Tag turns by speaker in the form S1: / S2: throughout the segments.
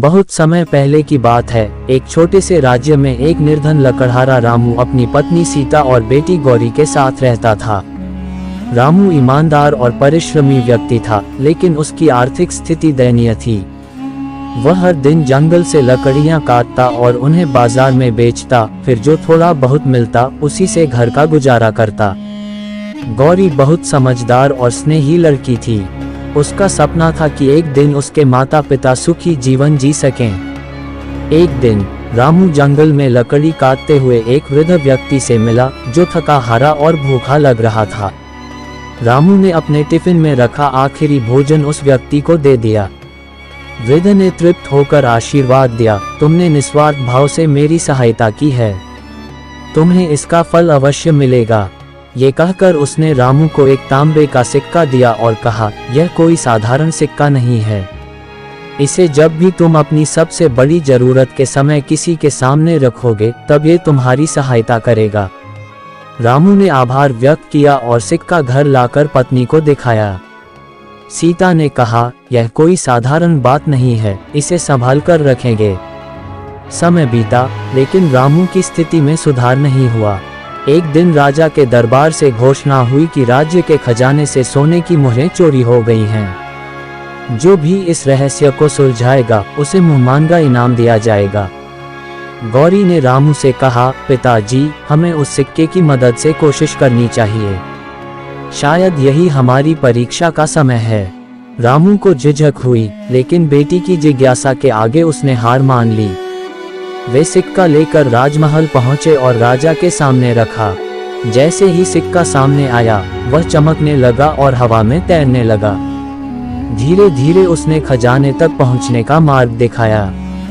S1: बहुत समय पहले की बात है। एक छोटे से राज्य में एक निर्धन लकड़हारा रामू अपनी पत्नी सीता और बेटी गौरी के साथ रहता था। रामू ईमानदार और परिश्रमी व्यक्ति था, लेकिन उसकी आर्थिक स्थिति दयनीय थी। वह हर दिन जंगल से लकड़ियां काटता और उन्हें बाजार में बेचता, फिर जो थोड़ा बहुत मिलता उसी से घर का गुजारा करता। गौरी बहुत समझदार और स्नेही लड़की थी। उसका सपना था कि एक दिन उसके माता पिता सुखी जीवन जी सकें। एक दिन रामू जंगल में लकड़ी काटते हुए एक वृद्ध व्यक्ति से मिला जो थका हारा और भूखा लग रहा था। रामू ने अपने टिफिन में रखा आखिरी भोजन उस व्यक्ति को दे दिया। वृद्ध ने तृप्त होकर आशीर्वाद दिया, तुमने निस्वार्थ भाव से मेरी सहायता की है, तुम्हें इसका फल अवश्य मिलेगा। ये कहकर उसने रामू को एक तांबे का सिक्का दिया और कहा, यह कोई साधारण सिक्का नहीं है, इसे जब भी तुम अपनी सबसे बड़ी जरूरत के समय किसी के सामने रखोगे तब ये तुम्हारी सहायता करेगा। रामू ने आभार व्यक्त किया और सिक्का घर लाकर पत्नी को दिखाया। सीता ने कहा, यह कोई साधारण बात नहीं है, इसे संभाल कर रखेंगे। समय बीता, लेकिन रामू की स्थिति में सुधार नहीं हुआ। एक दिन राजा के दरबार से घोषणा हुई कि राज्य के खजाने से सोने की मुहरें चोरी हो गई हैं। जो भी इस रहस्य को सुलझाएगा उसे मुहमानगा इनाम दिया जाएगा। गौरी ने रामू से कहा, पिताजी, हमें उस सिक्के की मदद से कोशिश करनी चाहिए, शायद यही हमारी परीक्षा का समय है। रामू को झिझक हुई, लेकिन बेटी की जिज्ञासा के आगे उसने हार मान ली। वे सिक्का लेकर राजमहल पहुंचे और राजा के सामने रखा। जैसे ही सिक्का सामने आया, वह चमकने लगा और हवा में तैरने लगा। धीरे धीरे उसने खजाने तक पहुंचने का मार्ग दिखाया।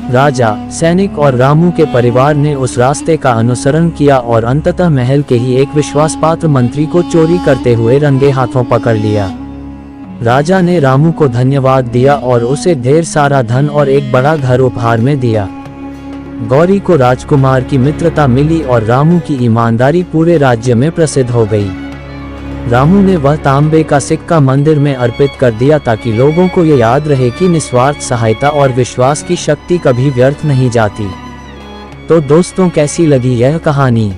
S1: राजा, सैनिक और रामू के परिवार ने उस रास्ते का अनुसरण किया और अंततः महल के ही एक विश्वासपात्र मंत्री को चोरी करते हुए रंगे हाथों पकड़ लिया। राजा ने रामू को धन्यवाद दिया और उसे ढेर सारा धन और एक बड़ा घर उपहार में दिया। गौरी को राजकुमार की मित्रता मिली और रामू की ईमानदारी पूरे राज्य में प्रसिद्ध हो गई। रामू ने वह तांबे का सिक्का मंदिर में अर्पित कर दिया ताकि लोगों को ये याद रहे कि निस्वार्थ सहायता और विश्वास की शक्ति कभी व्यर्थ नहीं जाती। तो दोस्तों, कैसी लगी यह कहानी?